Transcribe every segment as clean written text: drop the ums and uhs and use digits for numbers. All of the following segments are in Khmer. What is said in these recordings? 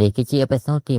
នេះគឺជាអេពីសូតទី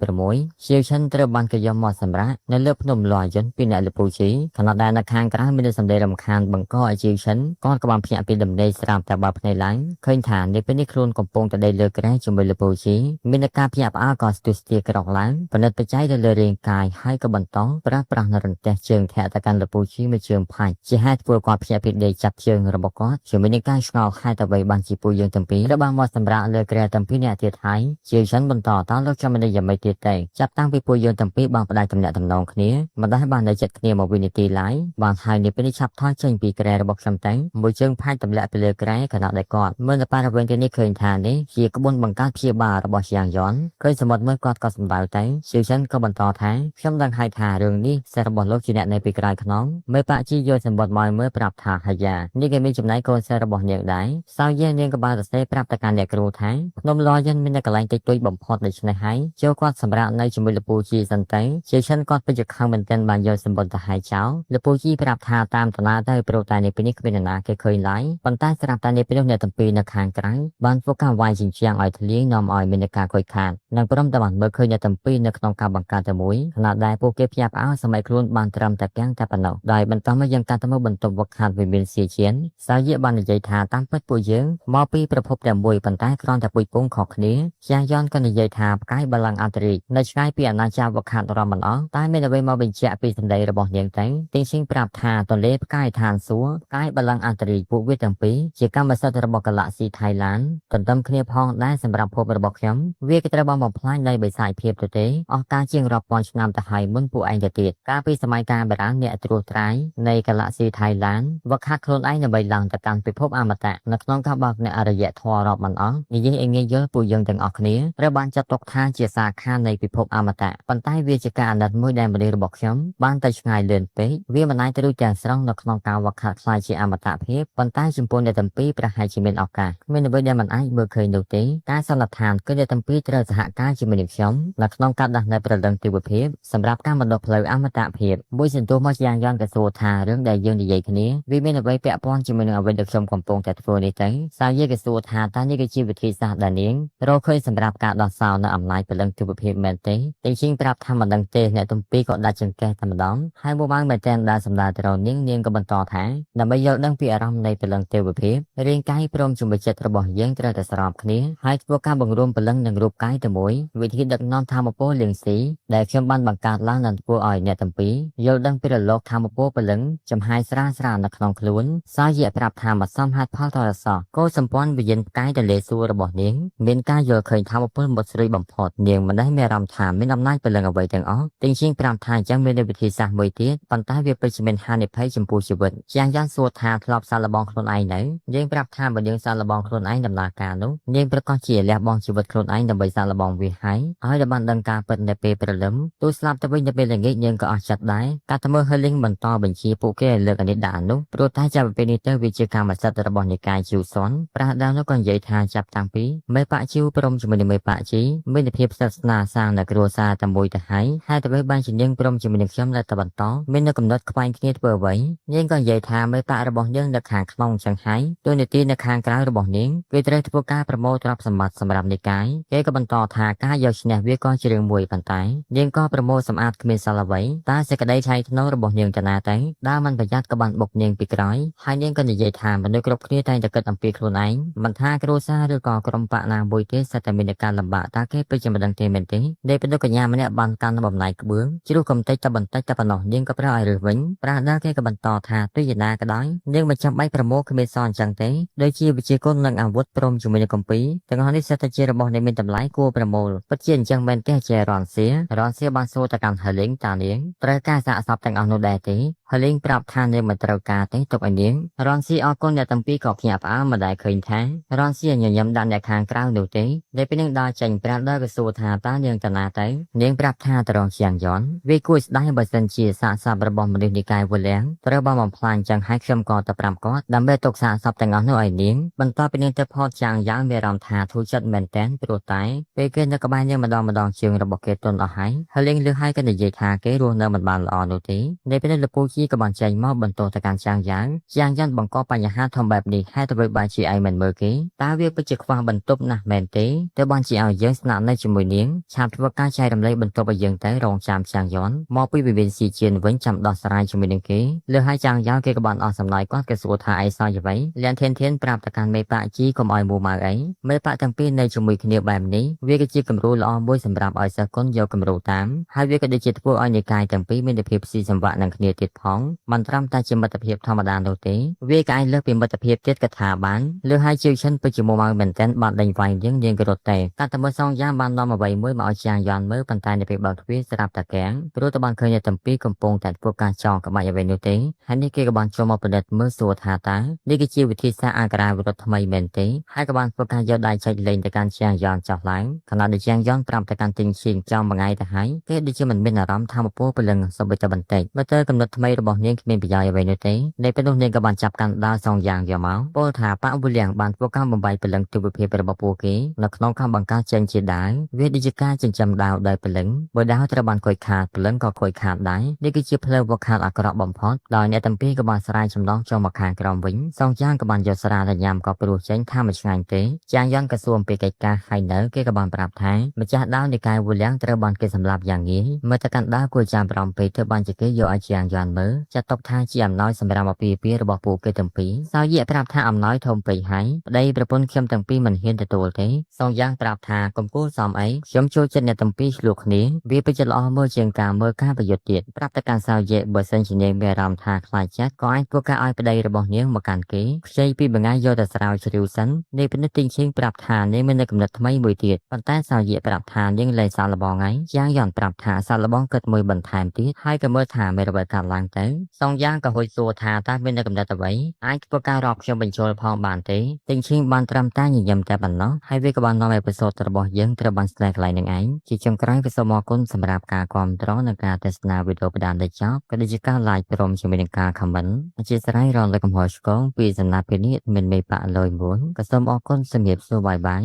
26ជាវឆិនត្រូវបានកយកមកសម្រាប់នៅលើភ្នំលយន្តពីអ្នកលពូជីខណៈដែលនៅខាងក្រៅមានសម្ដីរំខានបង្កឲ្យជាវឆិនគាត់ក៏បានភ្ញាក់ពីដំណេកស្រាប់តែបើភ្នែកឡើងឃើញថានៅពេលនេះខ្លួនកំពុងតែដេកលើគ្រែជាមួយលពូជីមានការភ្ញាក់ផ្អើលក៏ស្ទុះស្ទាក្រោកឡើងពិនិត្យបច្ច័យទៅលើរាងកាយហើយក៏បន្តប្រាស់នរន្ទះជើងធាក់ទៅកាន់លពូជីមួយជើងផាច់ជាហេតុធ្វើគាត់ភ្ញាក់ពីដេកចាប់ជើងរបស់គាត់ជាមួយនឹងការឆ្ងល់ហេតុអ្វីបានជាពួកយើងទាំងពីរត្រូវបានមកសម្រាប់លើគ្រែទាំងពីរអ្នកទៀតហើយជាវឆិនបន្តតលោកចាំមិនយ៉ាងម៉េចទៀតទេចាប់តាំងពីពួកយើងទាំងពីរបានផ្ដាច់ទំនាក់ទំនងគ្នាមិនដែលបាននៅចិត្តគ្នាមកវិនិច្ឆ័យឡើយបានហើយនេះពេលនេះឆាប់ថយចេញពីគ្រែរបស់ខ្ញុំតែមួយជើងផាច់ទម្លាក់ទៅលើគ្រែខណៈដែលគាត់មើលទៅបរិវេណទីនេះឃើញថានេះជាក្បួនបង្កើតព្យាបាលរបស់ជាងយន្តឃើញសមុទ្រមើលគាត់ក៏សម្ដៅទៅជាវឆិនក៏បន្តថាខ្ញុំដឹងហើយថារឿងនេះសិស្សរបស់លោកជាអ្នកនៅពីក្រោយខ្នងមេបាក់ជីយកសម្បត្តិមកមើលប្រាប់ថាហាយ៉ានេះគេមានចំណែកកូនសិស្សរបស់នាងដែរសៅយានាងក៏បានសរសេរប្រាប់ទៅកាន់អ្នកគ្រូថាភ្នំលយន្តមាននៅកន្លែងតិចតួចបំផុតដូច្នេះហើយចូលគាត់សម្រាប់នៅជាមួយលពូជីសិនទៅជាឆិនគាត់ពេញជាខឹងមែនទែនបានយកសម្បត្តិទៅហាយចោលលពូជីប្រាប់ថាតាមតាណាទៅព្រោះតែនេះពេលនេះគ្មាននរណាគេឃើញឡើយប៉ុន្តែស្រាប់តែនេះពេលអ្នកទាំងពីរនៅខាងក្រៅបានធ្វើការវាយជញ្ជាំងឲ្យធ្លាយនាំឲ្យមានការខូចខាតនិងព្រមតែបានមើលឃើញអ្នកទាំងពីរនៅក្នុងការបង្កើតតែមួយខណៈដែលពួកគេភ្ញាក់ផ្អើលសម័យខ្លួនបានត្រឹមតែពាំងតែប៉ុណ្ណោះដោយបន្តមកយ៉ាងកាត់ទៅមកបន្ទប់វឹកហាត់វិមានសៀជៀនសាយាបាននិយាយថាតាមពិតពួកយើងមកពីប្រភពតែមួយប៉ុន្តែគ្រាន់តែពុយពងខុសគ្នាជាយន្តក៏និយាយថាផ្កាយបល្ល័ង្កអន្តរិកនៅឆ្ងាយពីអាណាចក្រវឹកហាត់រំមិនអស់តែមានអ្វីមកបញ្ជាក់ពីសម្ដីរបស់នាងតែទីងស៊ីងប្រាប់ថាទន្លេផ្កាយឋានសួគ៌ផ្កាយបល្ល័ង្កអន្តរិកពួកវាទាំងពីរជាកម្មសិទ្ធិរបស់ Galaxy Thailand ទន្ទឹមគ្នាផងដែរសម្រាប់ភពរបស់ខ្ញុំវាក៏ត្រូវបានបំផ្លាញដោយបិសាចភាពទៅទេអស់កាលជាងរាប់ពាន់ឆ្នាំទៅហើយមុនពួកឯងទៅទៀតកាលពីសម័យកាលបុរាណអ្នកត្រួសត្រាយនៃ Galaxy Thailand វឹកហាត់ខ្លួនឯងដើម្បីឡើងទៅកាន់ពិភពអមតៈនៅក្នុងការបើកអ្នកអរិយធម៌រាប់មិនអស់និយាយឲ្យងាយយល់ពួកយើងទាំងអស់គ្នាត្រូវបានចាត់ទុកថាជាសាខានៃពិភពអមតៈប៉ុន្តែវាជាការអាណិតមួយដែលមនុស្សរបស់ខ្ញុំបានទៅឆ្ងាយលឿនពេកវាមិនអាចទៅរួចទាំងស្រុងនៅក្នុងការវឹកហាត់ខ្លាយជាអមតៈភាពប៉ុន្តែចំពោះអ្នកទាំងពីរប្រហែលជាមានឱកាសគ្មានអ្វីដែលមិនអាចមើលឃើញនោះទេការសន្និដ្ឋានគឺអ្នកទាំងពីរត្រូវសហការជាមួយនឹងខ្ញុំនៅក្នុងការដាស់នៅប្រលឹងទេវភាពសម្រាប់ការបណ្ដុះផ្លូវអមតៈភាពមួយសន្ទុះមកយ៉ាងក៏សួរថារឿងដែលយើងនិយាយគ្នាវាមានអ្វីពាក់ព័ន្ធជាមួយនឹងអ្វីដែលខ្ញុំកំពុងតែធ្វើនេះទេសាយាក៏សួរថាតើនេះគឺជាវិធីសាស្ត្រដែលនាងរកឃើញសម្រាប់ការដោះសោនៅអំណាចប្រលឹងទេវភាពមែនទេទីងប្រាប់ថាមិនដឹងទេអ្នកទាំងពីរក៏ដាច់ចង្កេះតែម្ដងហើយមួយបានមែនតែនដែលសម្ដៅទៅរកនាងក៏បន្តថាដើម្បីយល់ដឹងពីអារម្មណ៍នៃប្រលឹងទេវភាពរាងកាយព្រមជាមួយចិត្តរបស់យើងត្រូវតែស្របគ្នាហើយធ្វើការបង្រួមប្រលឹងនឹងរូបកាយតែមួយវិធីដឹកនាំធម៌ពលលៀងស៊ីដែលខ្ញុំបានបង្កើតឡើងនឹងធ្វើឲ្យអ្នកទាំងពីរយល់ដឹងពីរលកធម៌ពលប្រលឹងចំហាយស្រាលនៅក្នុងខ្លួនសាយៈប្រាប់ថាមកសំហេតុផលតរសោះគោសម្ព័ន្ធវិញ្ញាណផ្កាយទលេសួររបស់នាងមានការយល់ឃើញធម៌ពលមុតស្រីបំផុតនាងមិនដែលមានអារម្មណ៍ថាមានអំណាចប្រលឹងអ្វីទាំងអស់ទីងជាងប្រាប់ថាអញ្ចឹងមានវិធីសាស្ត្រមួយទៀតប៉ុន្តែវាពិតជាមានហានិភ័យចំពោះជីវិតជាងយ៉ាងសួរថាធ្លាប់សាកល្បងខ្លួនឯងនៅយើងប្រាប់ថាបើយើងសាកល្បងខ្លួនឯងដំណើរការនោះនាងប្រកាសជាលះបង់ជីវិតខ្លួនឯងដើម្បីសាកល្បងវាហើយដែលបានដឹងការពិតនៅពេលព្រលឹមទូស្លាប់ទៅវិញនៅពេលល្ងាចនាងក៏អស់ចិត្តដែរការទៅមើលហឺលីងបន្តបញ្ជាពួកគេឲ្យលើកអានិដានោះព្រោះតែចាប់ពីពេលនេះទៅវាជាកម្មសិទ្ធិរបស់និកាយជីវសុនប្រាស់ដាវនោះក៏និយាយថាចាប់តាំងពីមេបាក់ជីវព្រមជាមួយនឹងមេបាក់ជីមានភាពសាសនាសាងនៅគ្រួសារតែមួយទៅហើយហើយទៅបានជានាងព្រមជាមួយនឹងខ្ញុំដែលតបន្តមាននៅកំណត់ខ្វែងគ្នាធ្វើអ្វីនាងក៏និយាយថាមេបាក់របស់នាងនៅខាងក្នុងចឹងហើយទូនីតិនៅខាងក្រៅរបស់នាងគឺត្រូវធ្វើការប្រមូលទ្រព្យសម្បត្តិសម្រាប់និកាយគេក៏បន្តថាការយកឈ្នះវាក៏ជារឿងមួយប៉ុន្តែនាងក៏ប្រមូលសម្អាតគ្មានសល់អ្វីតែសេចក្តីថ្លៃថ្នូររបស់នាងទៅណាទៅដើរមិនប្រយ័ត្នក៏បានបុកនាងពីក្រោយហើយនាងក៏និយាយថាមនុស្សគ្រប់គ្នាតែងតែគិតអំពីខ្លួនឯងមិនថាគ្រួសារឬក៏ក្រុមបកណាមួយទេសិតតែមានការលំបាកតើគេពិតជាមិនដឹងទេមែនទេដែលពេលនោះកញ្ញាម្នាក់បានកាន់បំណៃក្បឿងជ្រុះកំតិចតែបន្តិចតែប៉ុណ្ណោះនាងក៏ប្រើឲ្យរើសវិញប្រាដាគេក៏បន្តថាទោះយ៉ាងណាក៏ដោយនាងមិនចាំបាច់ប្រមូលគ្មានសល់អញ្ចឹងទេដូចជាវិជាគុណនិងអាវុធព្រមជាមួយនឹងកម្ពីទាំងអស់នេះសិតតែជារបស់នៃមានតម្លៃគួរប្រមូលពិតជាអញ្ចឹងមែនទេជារនសៀបានសួរទៅកាន់ហឺលីងតានាងត្រូវការសាកសពទាំងអស់នោះដែរទេហឺលីងប្រាប់ថានាងមិនត្រូវការទេទុកឲ្យនាងរនសៀអរគុណអ្នកទាំងពីរក៏ភ្ញាក់ផ្អើលមិនដែលឃើញថារនសៀញញឹមដាក់អ្នកខាងក្រៅនោះទេដែលពេលនឹងដើរចេញប្រាដាក៏សួរថាតើនាងតាណាទៅនាងប្រាប់ថាទៅរងជាងយន្តវាគួរស្ដាយបើសិនជាសាកសពរបស់មនុស្សនិកាយវលៀងត្រូវបានបំផ្លាញចឹងហើយខ្ញុំក៏ទៅប្រាប់គាត់ដើម្បីទុកសាកសពទាំងអស់នោះឲ្យនាងបន្ទាប់ពីនាងទៅផតចាងយ៉ាងមានអារម្មណ៍ថាធូរចិត្តមែនទែនព្រោះតែពេលគេនៅក្បែរនាងម្ដងជើងរបស់គេទន់អស់ហើយលៀងលឺហើយក៏និយាយថាគេរស់នៅមិនបានល្អនោះទេនៅពេលនេះលពូ ជាក៏បានចែងមកបន្តទៅកាន់ចាងយ៉ានបង្កបញ្ហាធំបែបនេះហើយទៅបានជាឯងមិនមើលគេតើវាពិតជាខ្វះបន្ទប់ណាស់មែនទេទៅបានជាឲ្យយើងស្នាក់នៅជាមួយនាងឆាប់ធ្វើការចែករំលែកបន្ទប់ឲ្យយើងទៅរងចាំចាងយ៉ានមកពីវិមានស៊ីជៀនវិញចាំដោះស្រាយជាមួយនឹងគេលើឲ្យចាងយ៉ានគេក៏បានអស់សំណើគាត់គេសួរថាឯងសោយអ្វីលៀនធានប្រាប់ទៅកាន់មេប៉ាជីកុំឲ្យមួម៉ៅអីមេប៉ាទាំងពីរនៅជាមួយគ្នាបែបនេះវាក៏ជាគំរូល្អមួយសម្រាប់ឲ្យសិស្សគុណយកគំរូតាមហើយវាក៏ដូចជាធ្វើឲ្យនិកាយទាំងពីរមានភាពស៊ីសង្វាក់នឹងគ្នាទៀតផងមិនត្រឹមតែជាមិត្តភាពធម្មតានោះទេវាក៏អាចលើសពីមិត្តភាពទៀតក៏ថាបានលើហើយជឿឈិនពិតជាមួម៉ៅមែនទែនបានដេញវាយនាងក៏រត់តែតែមើលសងយ៉ាងបាននាំអ្វីមួយមកឲ្យចាងយ៉ានមើលប៉ុន្តែនៅពេលបើកទ្វារស្រាប់តែកាំងព្រោះតែបានឃើញតែទាំងពីរកំពុងតែធ្វើការចងក្បាច់អ្វីនោះទេហើយនេះគេក៏បានចូលមកពិនិត្យមើលសួរថាតើនេះគឺជាវិធីសាស្ត្រអាការៈវិរុទ្ធថ្មីមែនទេហើយក៏បានធ្វើការយកដៃចុចលេងទៅកាន់ចាងយ៉ានចោះឡើងខណៈដែលចាងយ៉ានប្រាប់ទៅកាន់ទិញឈៀងចំមួយថ្ងៃទៅហើយគេដូចជាមិនមានអារម្មណ៍ថាមពលព្រលឹងសូម្បីតែបន្តិចមើលទៅកំណត់ថ្មីរបស់នាងគ្មានប្រយោជន៍អ្វីនោះទេនៅពេលនោះនាងក៏បានចាប់កាន់ដាវសងយ៉ាងយកមកពោលថាប៉ាវូលៀងបានធ្វើការបំបីព្រលឹងទិដ្ឋភាពរបស់ពួកគេនៅក្នុងខាងបង្ការចេញជាដាវវាដូចជាការចិញ្ចឹមដាវដោយព្រលឹងបើដាវត្រូវបានខូចខាតព្រលឹងក៏ខូចខាតដែរនេះគឺជាផ្លូវវឹកហាត់អាក្រក់បំផុតដោយអ្នកទាំងពីរក៏បានស្រាយចំណងចូលមកខាងក្រោមវិញសងយ៉ាងក៏បានយកស្រាទៅញ៉ាំក៏ព្រោះចេញថាមិនឆ្ងាញ់ទេចាងយ៉ាន់ក៏សួរអំពីកិច្ចការហើយនៅគេក៏បានប្រាប់ថាម្ចាស់ដាវនៃកាយវូលៀងត្រូវបានគេសម្លាប់យ៉ាងងាយមើលទៅកាន់ដាវគួរចាំប្រំពេកធ្វើបានជាគេយកឲ្យចាងយ៉ាន់មើលចាត់ទុកថាជាអំណោយសម្រាប់អាពាហ៍ពិពាហ៍របស់ពួកគេទាំងពីរសោយយៈប្រាប់ថាអំណោយធំពេកហើយប្តីប្រពន្ធខ្ញុំទាំងពីរមិនហ៊ានទទួលទេសងយ៉ាងប្រាប់ថាកំគួរសមអីខ្ញុំចូលចិត្តអ្នកទាំងពីរឆ្លោះគ្នាវាពិតជាល្អមើលជាងការមើលការប្រយុទ្ធទៀតប្រាប់ទៅកាន់សោយយៈបើសិនជានាងមានអារម្មណ៍ថាខ្លាចចិត្តក៏អាចធ្វើការឲ្យប្តីរបស់នាងមកកាន់គេខ្ចីពីបង្ងាយយកតែស្រាវជ្រាវសិននាងពិនិត្យទិញឈៀងប្រាប់ថានាងមាននៅកំណត់ថ្មីមួយទៀតប៉ុន្តែសោយយៈប្រាប់ថានាងលែងសាកល្បងហើយយ៉ាងយ៉ាន់ប្រាប់ថាសាកល្បងគិតមួយបន្ថែមទៀតហើយក៏មើលថាមានអ្វីកើតឡើងទៅសងយ៉ាងក៏ហួចសួរថាតើមាននៅកំណត់អ្វីអាចធ្វើការរាប់ខ្ញុំបញ្ចូលផងបានទេទិញឈៀងបានត្រឹមតែញញឹមតែប៉ុណ្ណោះហើយវាក៏បាននាំឲ្យエピសូតរបស់យើងត្រូវបានស្ដែងកន្លែងនឹងឯងជាចុងក្រោយក៏សូមអរគុណសម្រាប់ការគាំទ្រនិងការទស្សនាវីដេអូបណ្ដាលដល់ចប់ក៏ដូចជាការ like ព្រមជាមួយនឹងការ comment អធិស្ឋានរំលឹកកំហុសឆ្គងពីសំណាក់ពេលនេះមានមេប៉ាក់លយមួយក៏សូមអរគុណសម្រាប់សួរបាយបាយ